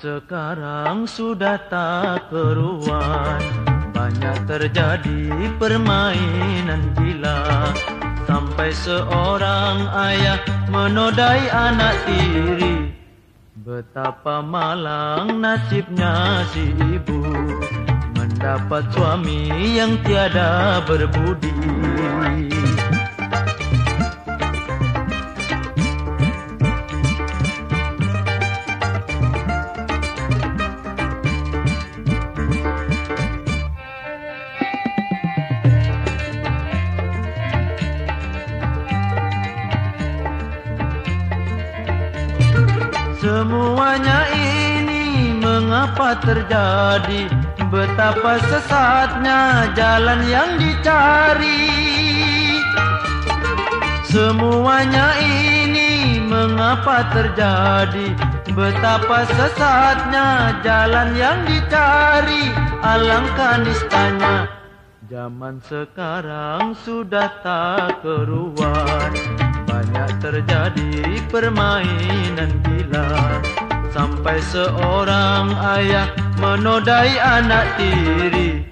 sekarang sudah tak keruan, banyak terjadi permainan gila, sampai seorang ayah menodai anak tiri. Betapa malang nasibnya si ibu, mendapat suami yang tiada berbudi. Semuanya ini mengapa terjadi? Betapa sesatnya jalan yang dicari. Semuanya ini mengapa terjadi? Betapa sesatnya jalan yang dicari. Alangkah nistanya zaman sekarang sudah tak keruan, banyak terjadi permainan gila, sampai seorang ayah menodai anak tiri.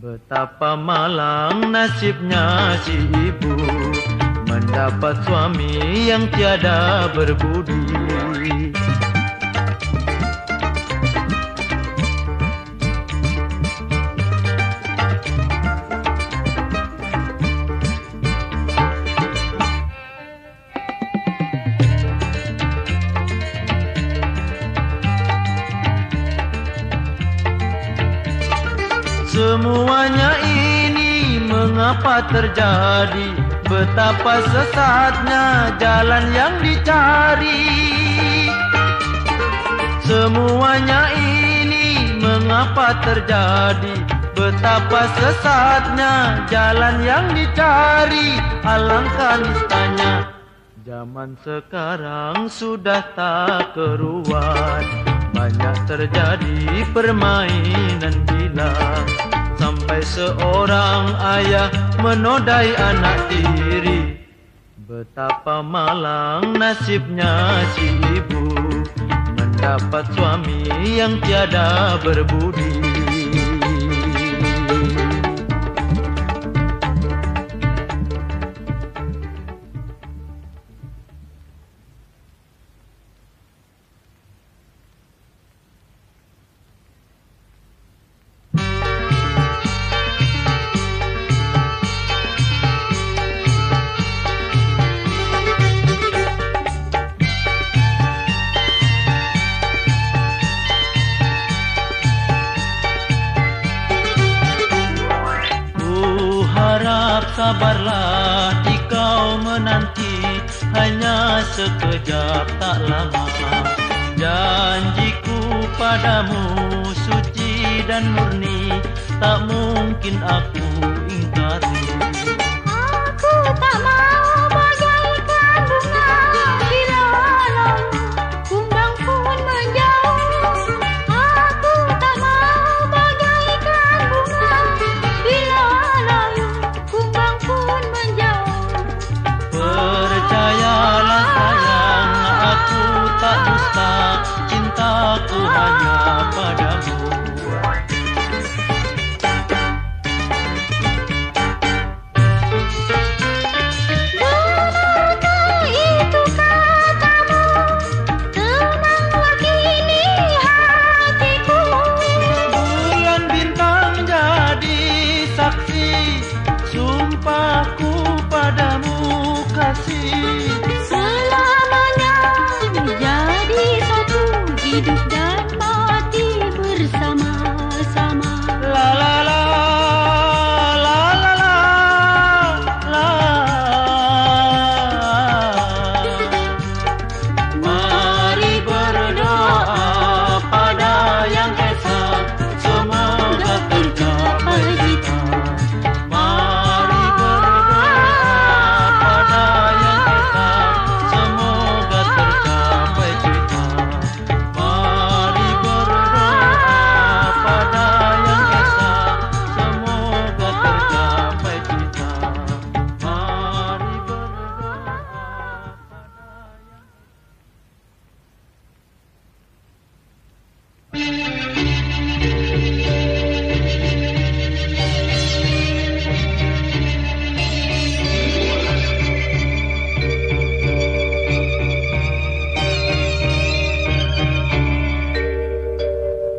Betapa malang nasibnya si ibu, mendapat suami yang tiada berbudi. Semuanya ini mengapa terjadi? Betapa sesatnya jalan yang dicari. Semuanya ini mengapa terjadi? Betapa sesatnya jalan yang dicari. Alangkah nistanya zaman sekarang sudah tak keruan, banyak terjadi permainan gila, sampai seorang ayah menodai anak tiri. Betapa malang nasibnya si ibu, mendapat suami yang tiada berbudi. Sabarlah dikau menanti, hanya sekejap tak lama. Janjiku padamu suci dan murni, tak mungkin aku ingkari. Aku tak mau bagaikan bunga bila lalu kumbang pun menjauh. Aku tak mau bagaikan bunga bila lalu kumbang pun menjauh. Percayalah sayang, aku tak dusta, cintaku hanya padamu. Benarkah itu katamu? Tenanglah kini hatiku. Bulan bintang jadi saksi, sumpahku padamu kasih. Selamanya menjadi satu, hidup dan mati bersama.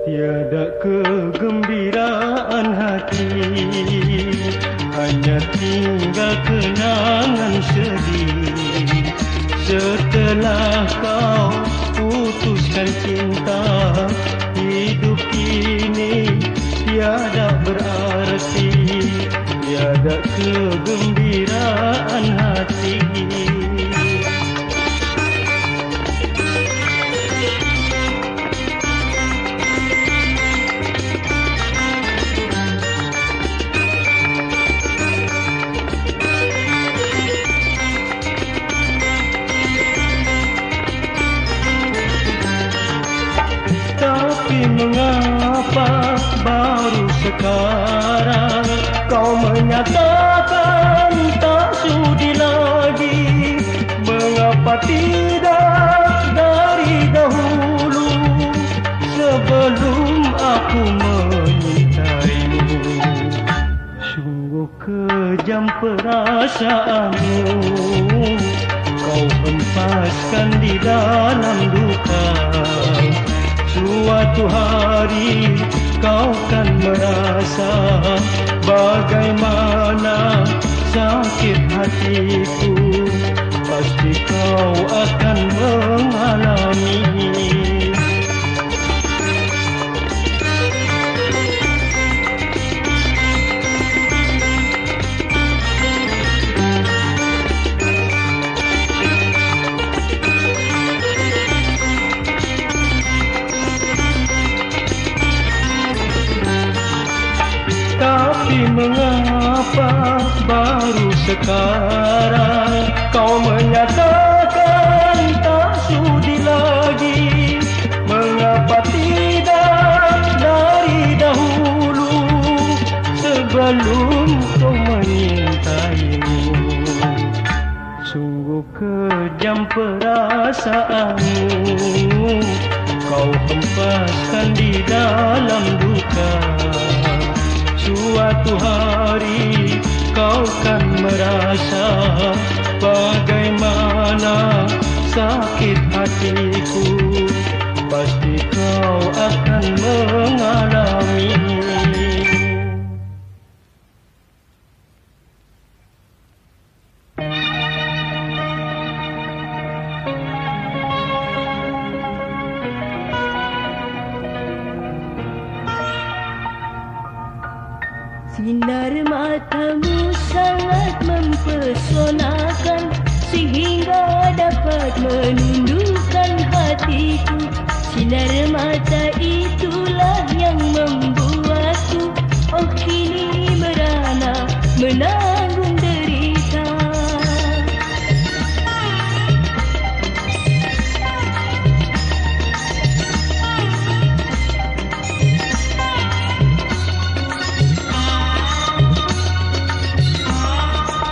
Tiada kegembiraan hati, hanya tinggal kenangan sedih. Setelah kau putuskan cinta, hidup ini tiada berarti, tiada kegembiraan hati. Tapi mengapa baru sekarang kau menyatakan tak sudi lagi? Mengapa tidak dari dahulu, sebelum aku menyintaimu? Sungguh kejam perasaanmu, kau hempaskan di dalam duka. Suatu hari kau kan merasa bagaimana sakit hatiku. Pasti kau akan mengalami. Tapi mengapa baru sekarang kau menyatakan tak sudi lagi? Mengapa tidak dari dahulu, sebelum kau menyintaimu? Sungguh kejam perasaanmu, kau hempaskan di dalam duka. Suatu hari kau kan merasa bagaimana sakit hatiku. Pasti kau akan mengalami. Sinar matamu sangat mempesonakan, sehingga dapat menundukkan hatiku. Sinar mata itulah yang membuatku oh kini merana menanggung derita.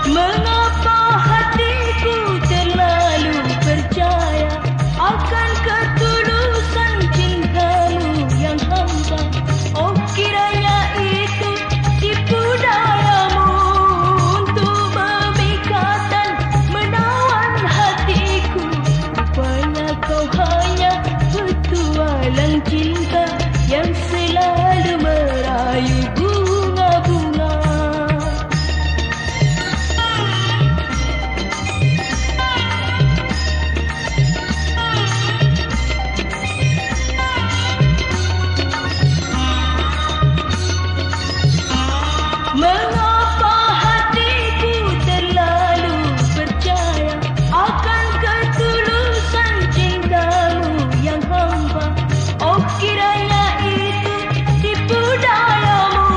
Mengapa hatiku terlalu percaya akan ketulusan cintamu yang hampa? Oh kiranya itu tipu dayamu untuk memikat dan menawan hatiku. Rupanya kau hanya petualang cinta yang selalu merayu bunga-bunga. Mengapa hatiku terlalu percaya akan ketulusan cintamu yang hampa? Oh kiranya itu tipu dayamu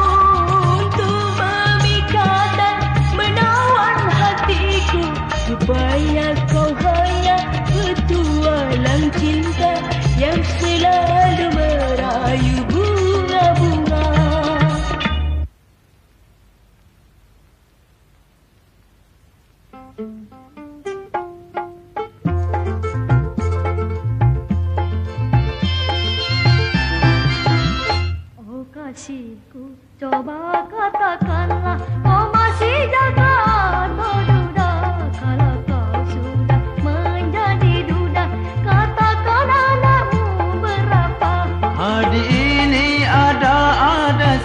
untuk memikat dan menawan hatiku. Rupanya kau hanya petualang cinta yang selalu merayu bunga-bunga. Oh kasihku, coba katakanlah kau masih jaga atau duda. Kalau kau sudah menjadi duda, katakan anakmu berapa? Hari ini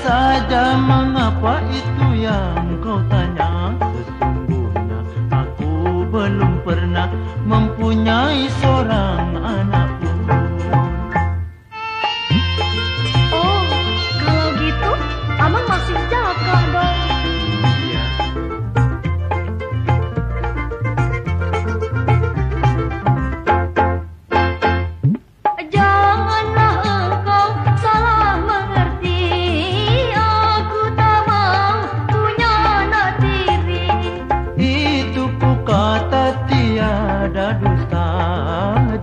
saja mengapa itu yang kau tanya. Sesungguhnya aku belum pernah mempunyai seorang anak pun. Oh, kalau gitu Amang masih jaka dong. Iya. Janganlah engkau salah mengerti, aku tak mau punya anak tiri. Itu ku kata tiada dusta,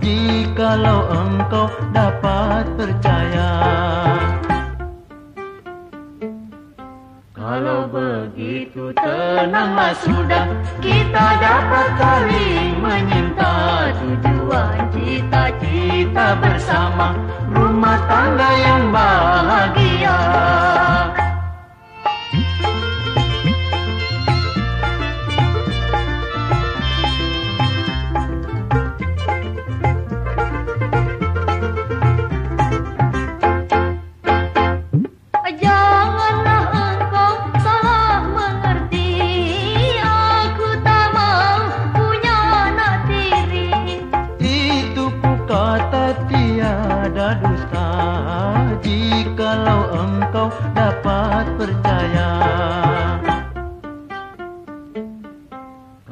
jikalau engkau dapat percaya. Kalau begitu tenanglah sudah, kita dapat saling menyinta. Tujuan cita-cita bersama, rumah tangga yang bahagia. Janganlah engkau salah mengerti, aku tak mau punya anak tiri. Itu ku kata tiada dusta, jikalau engkau dapat percaya.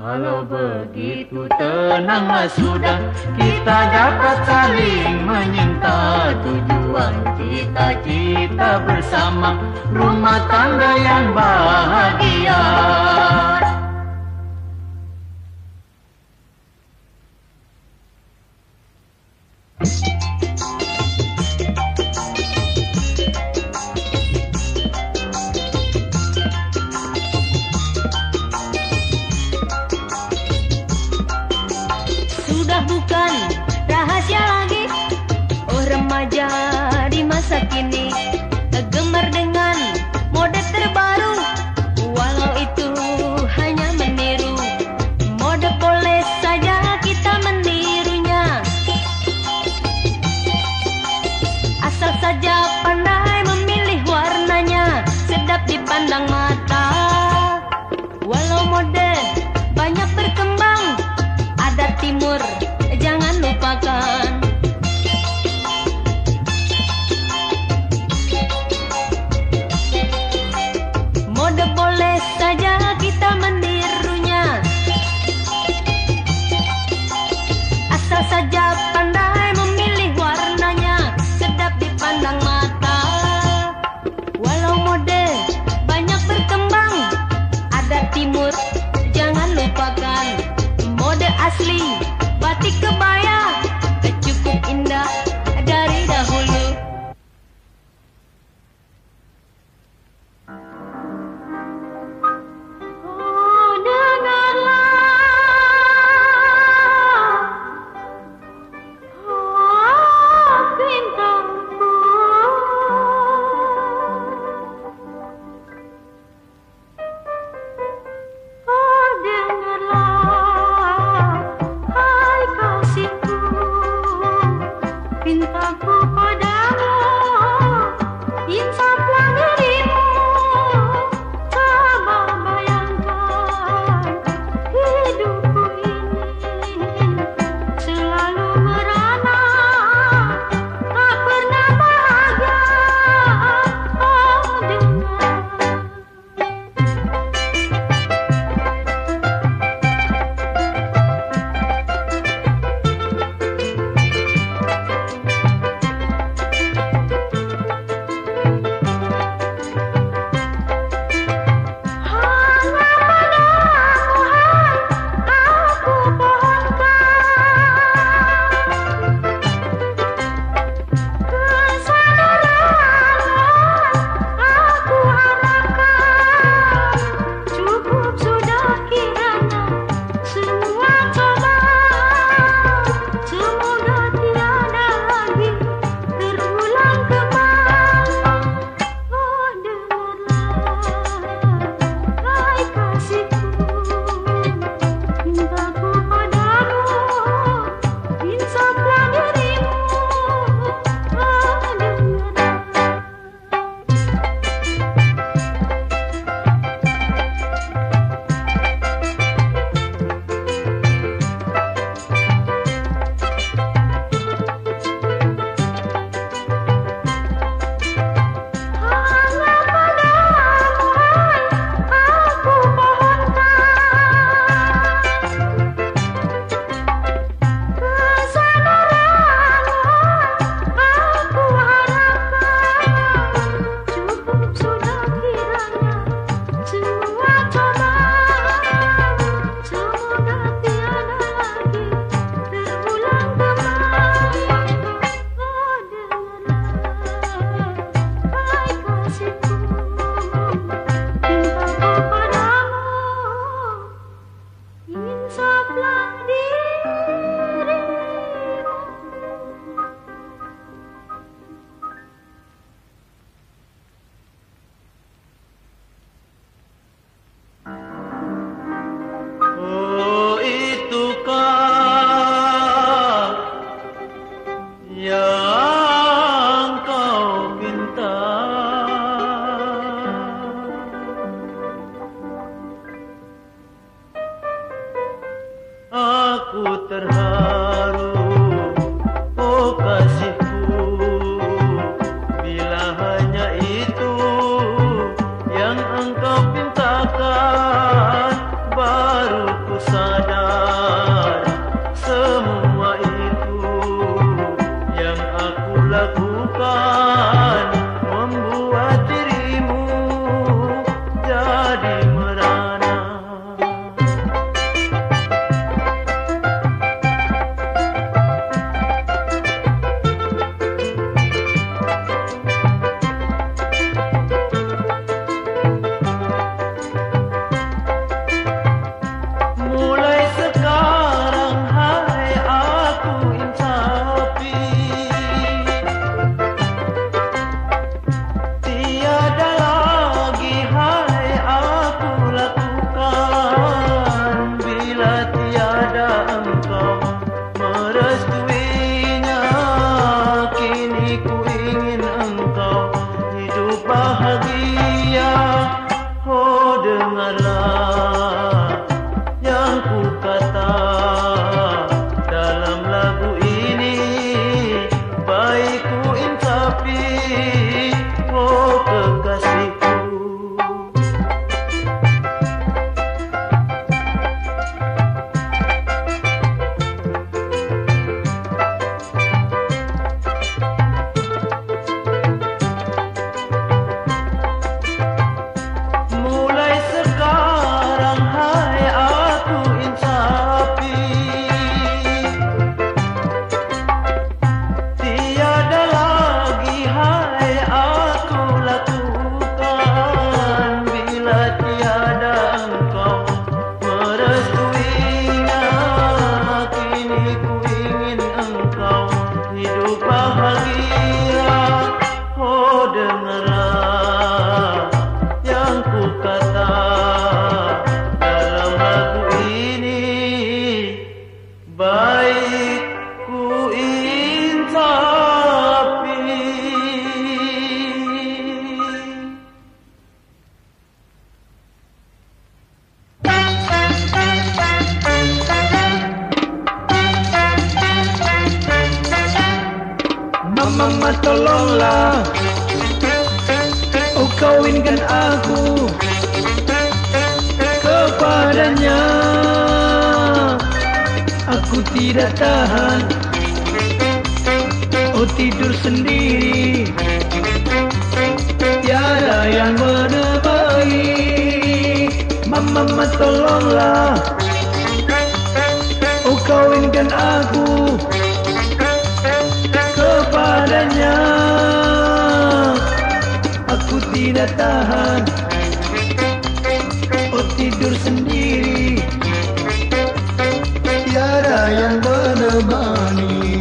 Kalau begitu tenanglah sudah, kita dapat saling menyinta. Tujuan cita-cita bersama, rumah tangga yang bahagia. Sudah bukan rahasia lagi, oh remaja di masa kini gemar dengan mode terbaru. Walau itu hanya meniru, mode boleh saja kita menirunya. Asal saja pandai memilih warnanya, sedap dipandang mata. Walau mode banyak berkembang, adat timur jangan lupakan. Mode boleh saja kita menirunya, asal saja pandai memilih warnanya, sedap dipandang mata. Walau mode banyak berkembang, adat timur jangan lupakan. Mode asli batik kebaya cukup indah dari dahulu. Oh, dengarlah, oh, bintangku. Oh, dengarlah, hanya itu yang engkau pintakan, baru ku sadar semua itu yang aku lakukan membuat dirimu jadi merana. Mulai sekarang hai aku insafi, tiada lagi hai aku lakukan bila tiada engkau merestuinya. Kini ku ingin engkau hidup bahagia. Oh, dengarlah yang ku kata dalam lagu ini, baik ku insafi, oh kekasihku. Mulai sekarang hai aku insafi, tiada lagi hai aku lakukan bila tiada engkau merestuinya. Kini ku ingin engkau hidup bahagia. Oh, dengarlah yang ku kata dalam lagu ini, baik ku insafi. Mama tolonglah, oh kawinkan aku kepadanya. Aku tidak tahan, oh tidur sendiri, tiada yang menemani. Mama tolonglah, oh kawinkan aku kepadanya. Aku tidak tahan, oh tidur sendiri, tiada yang menemani.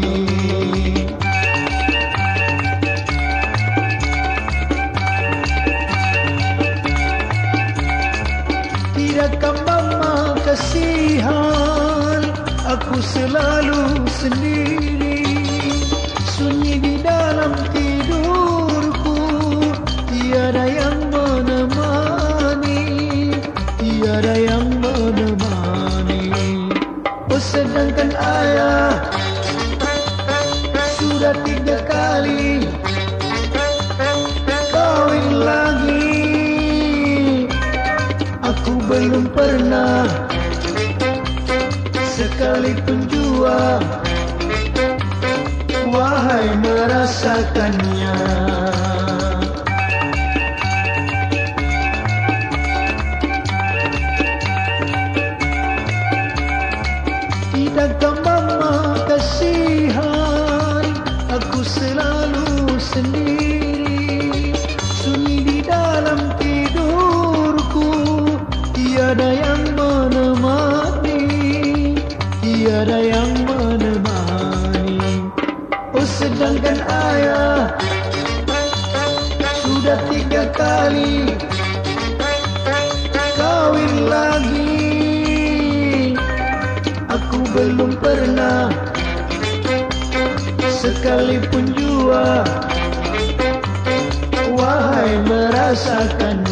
Tidakkah mama kasihan, aku selalu sendiri, sunyi di dalam tidurku, tiada yang menemani, tiada yang menemani. Oh sedangkan ayah sudah 3 kali kawin lagi, aku belum pernah sekalipun jua wahai merasakannya. Tidakkah mama kasihan, aku selalu sendiri, sunyi di dalam tidurku, tiada yang menemani, tiada yang menemani. Oh sedangkan ayah sudah 3 kali kawin lagi, aku belum pernah sekalipun jua wahai merasakannya.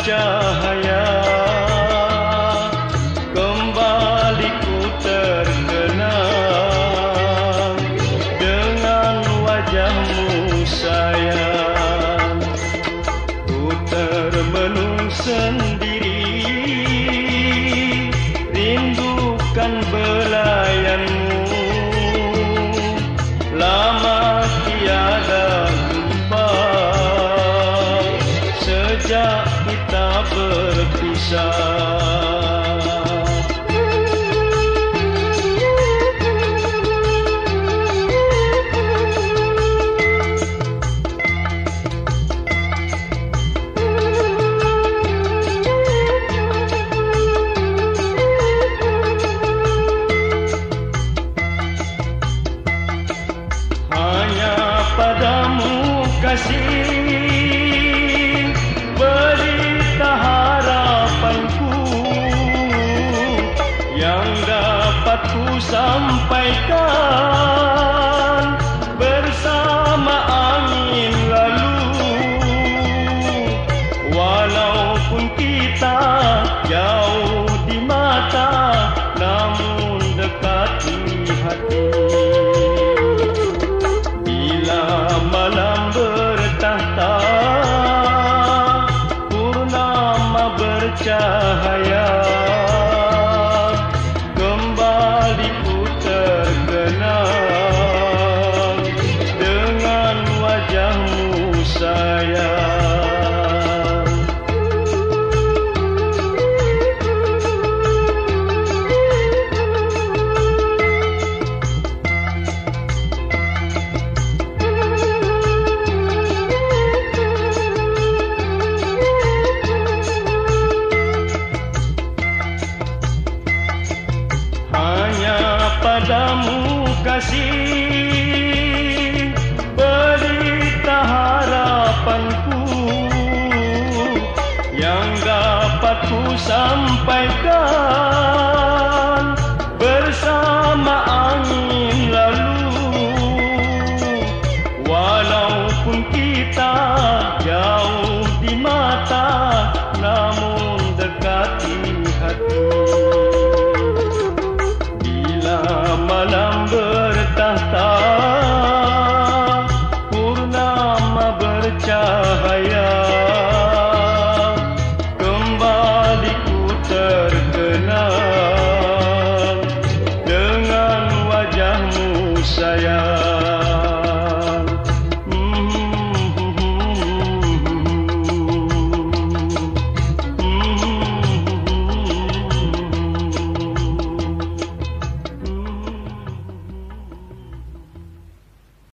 bercahaya, kembali ku terkenang dengan wajahmu sayang. Ku termenung sendiri, rindukan belayanmu, lama tiada jumpa sejak kita berpisah. Padamu kasih, berita harapanku yang dapat ku sampaikan bersama angin lalu. Walaupun kita jauh di mata, namun dekat di hati. Malam bertahta, purnama bercahaya, kembali ku terkenang dengan wajahmu sayang. Padamu kasih, berita harapanku yang dapat ku sampaikan